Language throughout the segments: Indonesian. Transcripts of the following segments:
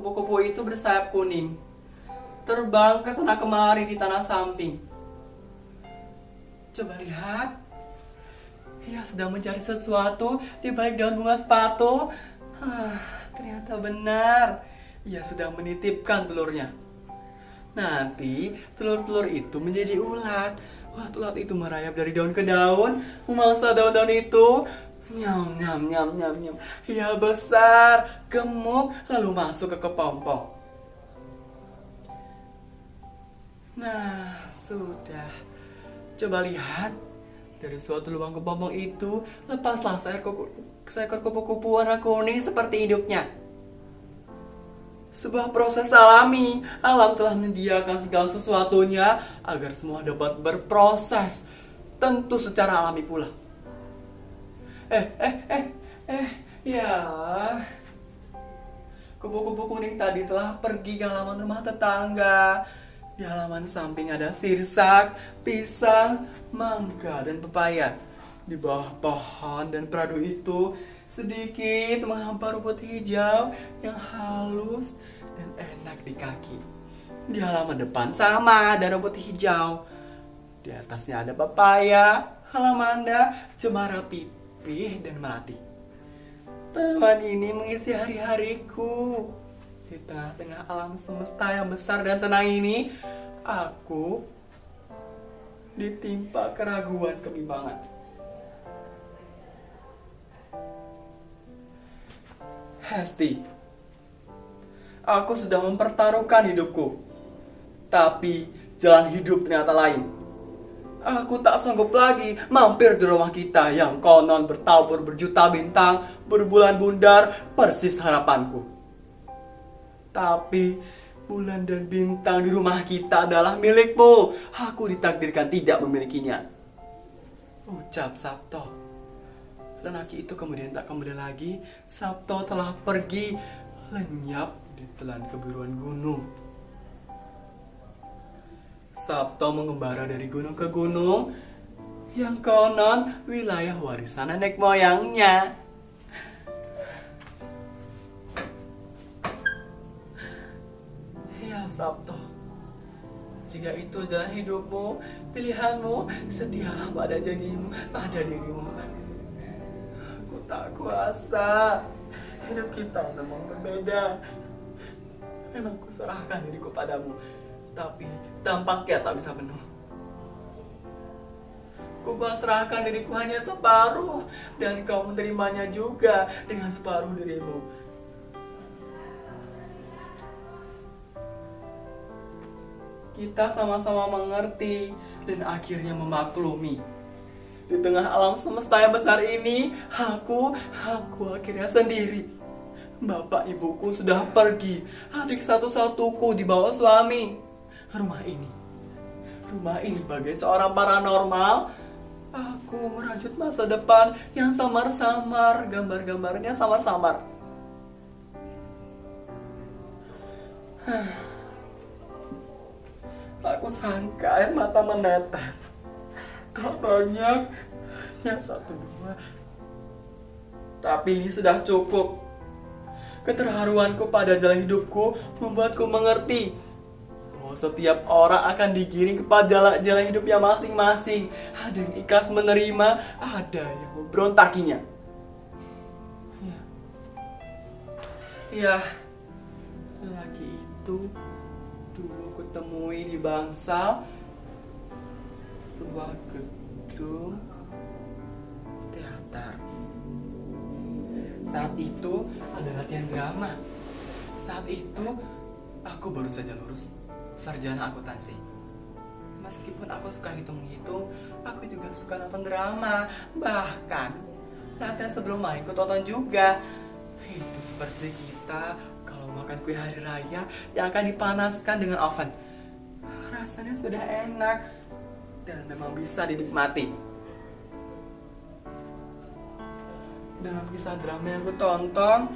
Kupu-kupu itu bersayap kuning, terbang ke sana kemari di tanah samping. Coba lihat, ia sedang mencari sesuatu di balik daun bunga sepatu. Ternyata benar, ia sedang menitipkan telurnya. Nanti telur-telur itu menjadi ulat. Ulat-ulat itu merayap dari daun ke daun, memangsa daun-daun itu. Nyam, nyam, nyam, nyam, nyam. Ia besar, gemuk, lalu masuk ke kepompong. Nah, sudah. Coba lihat, dari suatu lubang kepompong itu, lepaslah seekor kupu-kupu warna kuning seperti induknya. Sebuah proses alami. Alam telah menyediakan segala sesuatunya agar semua dapat berproses, tentu secara alami pula. Ya, kupu-kupu kuning tadi telah pergi ke halaman rumah tetangga. Di halaman samping ada sirsak, pisang, mangga, dan pepaya. Di bawah pohon dan peradu itu sedikit menghampar rumput hijau yang halus dan enak di kaki. Di halaman depan sama ada rumput hijau. Di atasnya ada pepaya, halamanda, cemara pipih, dan melati. Taman ini mengisi hari-hariku. Di tengah-tengah alam semesta yang besar dan tenang ini, aku ditimpa keraguan kebimbangan. Hesti, aku sudah mempertaruhkan hidupku, tapi jalan hidup ternyata lain. Aku tak sanggup lagi mampir di rumah kita yang konon bertabur berjuta bintang, berbulan bundar, persis harapanku. Tapi bulan dan bintang di rumah kita adalah milikmu. Aku ditakdirkan tidak memilikinya, ucap Sabto. Lelaki itu kemudian tak kembali lagi. Sabto telah pergi lenyap di telan kebiruan gunung. Sabto mengembara dari gunung ke gunung yang konon wilayah warisan nenek moyangnya. Ya Sabto, jika itu jalan hidupmu, pilihanmu, setialah pada janjimu, pada dirimu. Aku tak kuasa. Hidup kita memang berbeda. Memang kuserahkan diriku padamu, tapi tampaknya tak bisa penuh. Kupasrahkan diriku hanya separuh, dan kau menerimanya juga dengan separuh dirimu. Kita sama-sama mengerti dan akhirnya memaklumi. Di tengah alam semesta yang besar ini, aku akhirnya sendiri. Bapak ibuku sudah pergi, adik satu-satuku dibawa suami. Rumah ini bagai seorang paranormal. Aku merajut masa depan yang samar-samar, gambar-gambarnya samar-samar. Aku sangka air mata menetes. Tak banyak, hanya 1-2. Tapi ini sudah cukup. Keterharuanku pada jalan hidupku membuatku mengerti bahwa setiap orang akan digiring kepada jalan hidupnya masing-masing. Ada yang ikhlas menerima, ada yang memberontakinya. Ya, lelaki itu dulu kutemui di bangsal sebuah gedung teater. Saat itu ada latihan drama. Saat itu aku baru saja lulus sarjana akuntansi. Meskipun aku suka hitung-hitung, aku juga suka nonton drama. Bahkan latihan sebelum main ku tonton juga. Itu seperti kita kalau makan kue hari raya yang akan dipanaskan dengan oven. Rasanya sudah enak dan memang bisa dinikmati. Dalam kisah drama yang ku tonton,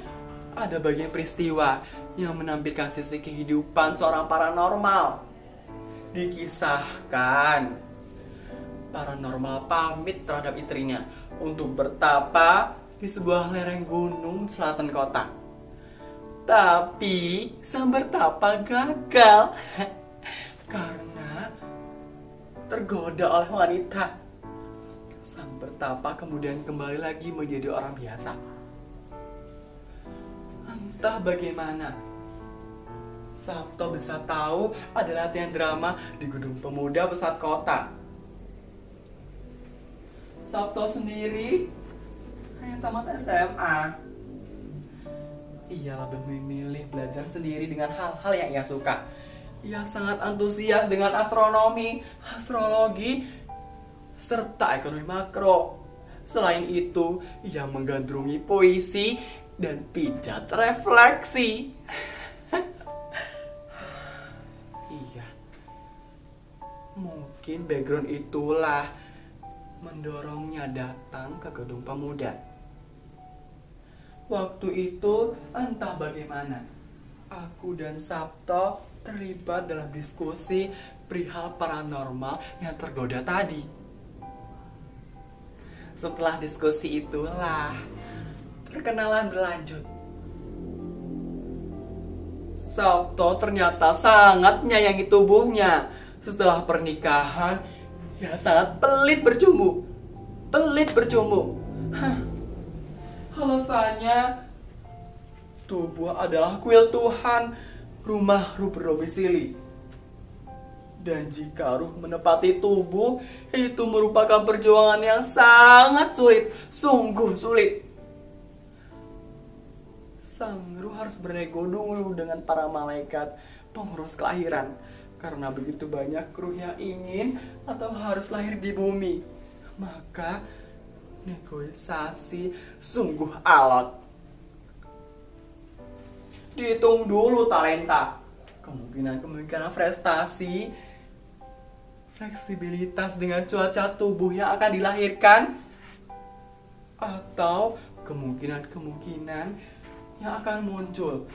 ada bagian peristiwa yang menampilkan sisi kehidupan seorang paranormal. Dikisahkan, paranormal pamit terhadap istrinya untuk bertapa di sebuah lereng gunung di selatan kota. Tapi sang bertapa gagal karena tergoda oleh wanita. Sang bertapa kemudian kembali lagi menjadi orang biasa. Entah bagaimana, Sabto bisa tahu ada latihan drama di Gedung Pemuda Pusat Kota. Sabto sendiri hanya tamat SMA. Ia lebih memilih belajar sendiri dengan hal-hal yang ia suka. Ia sangat antusias dengan astronomi, astrologi, serta ekonomi makro. Selain itu, ia menggandrungi puisi dan pijat refleksi. Iya, mungkin background itulah mendorongnya datang ke Gedung Pemuda. Waktu itu entah bagaimana, aku dan Sabto terlibat dalam diskusi perihal paranormal yang tergoda tadi. Setelah diskusi itulah perkenalan berlanjut. Sabto ternyata sangat menyayangi tubuhnya. Setelah pernikahan, ia sangat pelit bercumbu. Alasannya, tubuh adalah kuil Tuhan, rumah ruh berdomisili. Dan jika ruh menepati tubuh, itu merupakan perjuangan yang sangat sulit, sungguh sulit. Sang ruh harus bernego dulu dengan para malaikat pengurus kelahiran, karena begitu banyak ruh yang ingin atau harus lahir di bumi. Maka negosiasi sungguh alot. Dihitung dulu talenta, kemungkinan prestasi, fleksibilitas dengan cuaca tubuh yang akan dilahirkan, atau kemungkinan yang akan muncul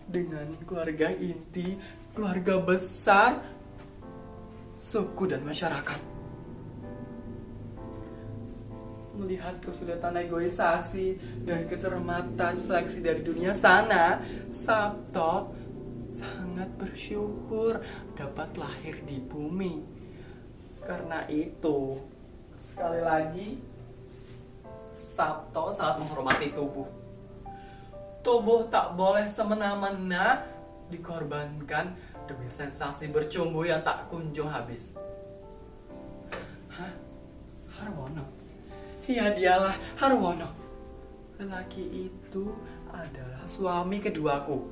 dengan keluarga inti, keluarga besar, suku dan masyarakat. Melihat kesulitan negosiasi dan kecermatan seleksi dari dunia sana, Sabto sangat bersyukur dapat lahir di bumi. Karena itu, sekali lagi, Sabto sangat menghormati tubuh. Tubuh tak boleh semena-mena dikorbankan demi sensasi bercumbu yang tak kunjung habis. Hah? Harwono? Ya dialah Harwono. Lelaki itu adalah suami keduaku.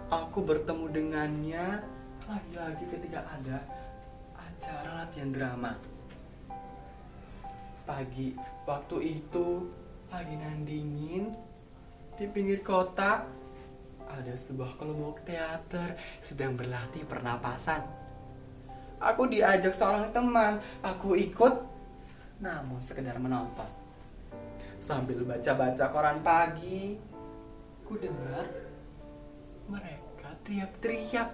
Aku bertemu dengannya lagi-lagi ketika ada acara latihan drama. Pagi waktu itu, pagi nan dingin, di pinggir kota ada sebuah kelompok teater sedang berlatih pernapasan. Aku diajak seorang teman, aku ikut, namun sekedar menonton. Sambil baca-baca koran pagi, ku dengar mereka teriak-teriak.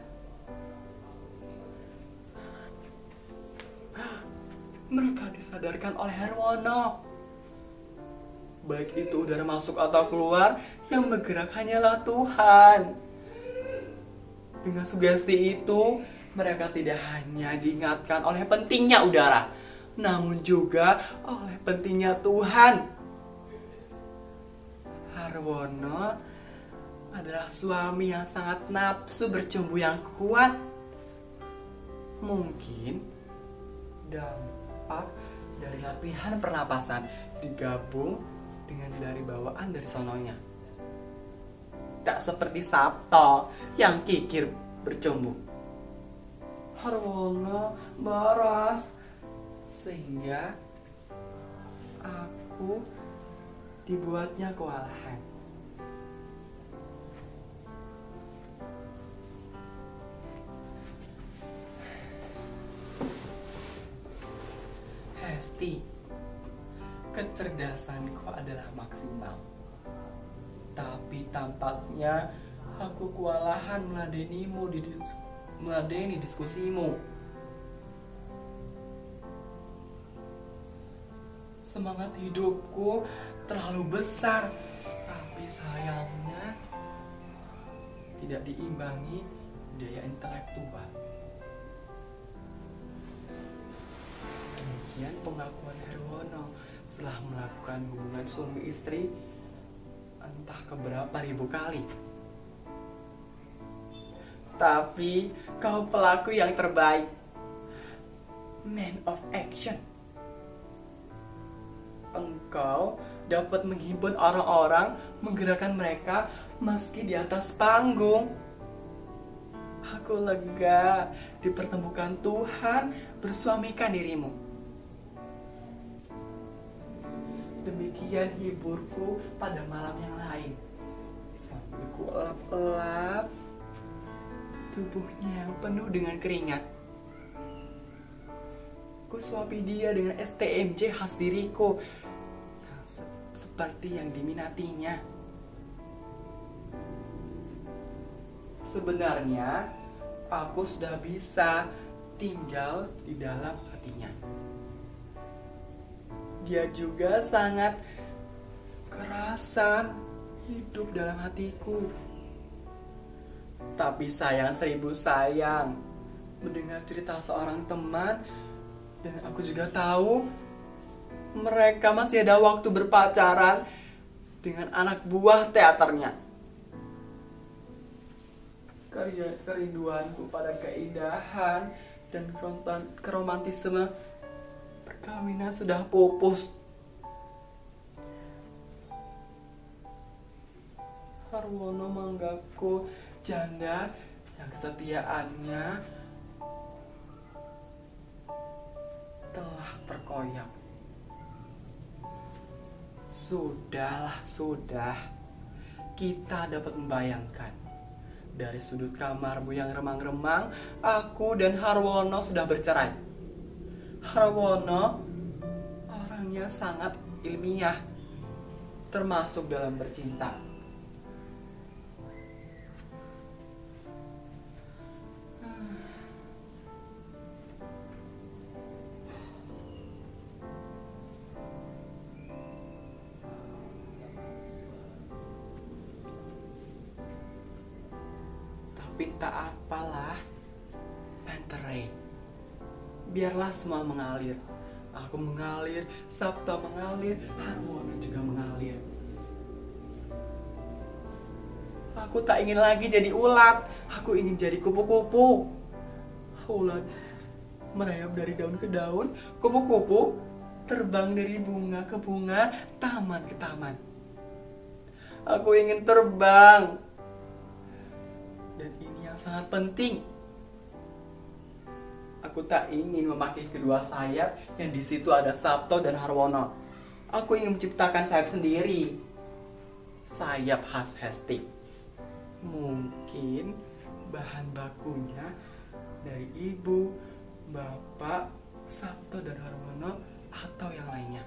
Mereka disadarkan oleh Harwono. Baik itu udara masuk atau keluar, yang bergerak hanyalah Tuhan. Dengan sugesti itu, mereka tidak hanya diingatkan oleh pentingnya udara, namun juga oleh pentingnya Tuhan. Harwono adalah suami yang sangat nafsu bercumbu yang kuat. Mungkin dampak dari latihan pernapasan digabung dengan dari bawaan dari sononya. Tak seperti Sabto yang kikir bercumbu. Harwono boros, sehingga aku dibuatnya kewalahan. Hesti, kecerdasanku adalah maksimal. Tapi tampaknya aku kewalahan meladeni diskusimu. Semangat hidupku terlalu besar, tapi sayangnya tidak diimbangi daya intelektual. Demikian pengakuan Herwono setelah melakukan hubungan suami istri entah keberapa ribu kali. Tapi kau pelaku yang terbaik, man of action. Engkau dapat menghimpun orang-orang, menggerakkan mereka meski di atas panggung. Aku lega dipertemukan Tuhan bersuamikan dirimu. Demikian hiburku pada malam yang lain. Sambil ku elap-elap tubuhnya yang penuh dengan keringat. Ku suapi dia dengan STMJ khas diriku, seperti yang diminatinya. Sebenarnya aku sudah bisa tinggal di dalam hatinya. Dia juga sangat kerasan hidup dalam hatiku. Tapi sayang seribu sayang, mendengar cerita seorang teman, dan aku juga tahu mereka masih ada waktu berpacaran dengan anak buah teaternya. Kerinduanku pada keindahan dan keromantisme perkawinan sudah pupus. Herwono menganggapku janda yang kesetiaannya telah terkoyak. Sudah. Kita dapat membayangkan. Dari sudut kamarmu yang remang-remang, aku dan Herwono sudah bercerai. Herwono orangnya sangat ilmiah, termasuk dalam bercinta. Tapi tak apalah, Pantere. Biarlah semua mengalir. Aku mengalir, Sabto mengalir, Herwono juga mengalir. Aku tak ingin lagi jadi ulat. Aku ingin jadi kupu-kupu. Ulat merayap dari daun ke daun, kupu-kupu terbang dari bunga ke bunga, taman ke taman. Aku ingin terbang. Dan ini yang sangat penting. Aku tak ingin memakai kedua sayap yang di situ ada Sabto dan Herwono. Aku ingin menciptakan sayap sendiri. Sayap khas Hesti. Mungkin bahan bakunya dari ibu, bapak, Sabto dan Herwono atau yang lainnya.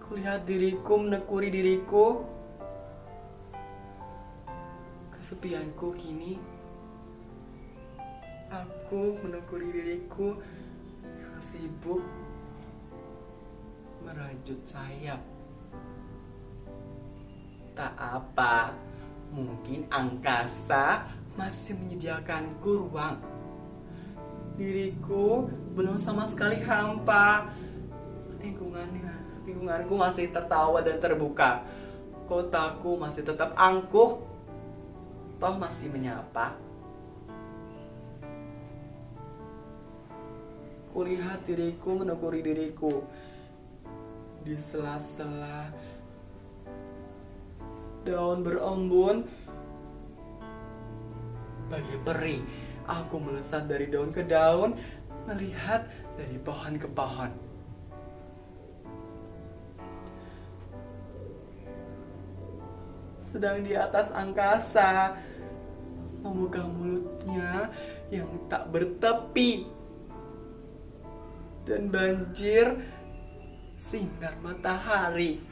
Kulihat diriku menekuni diriku. Kesepianku kini. Aku menekuni diriku yang sibuk merajut sayap. Tak apa, mungkin angkasa masih menyediakanku ruang. Diriku belum sama sekali hampa. Lingkunganku masih tertawa dan terbuka. Kotaku masih tetap angkuh. Toh masih menyapa. Kulihat diriku menekuni diriku. Di sela-sela daun berembun, bagi peri, aku melesat dari daun ke daun, melihat dari pohon ke pohon. Sedang di atas angkasa, membuka mulutnya yang tak bertepi, dan banjir sinar matahari.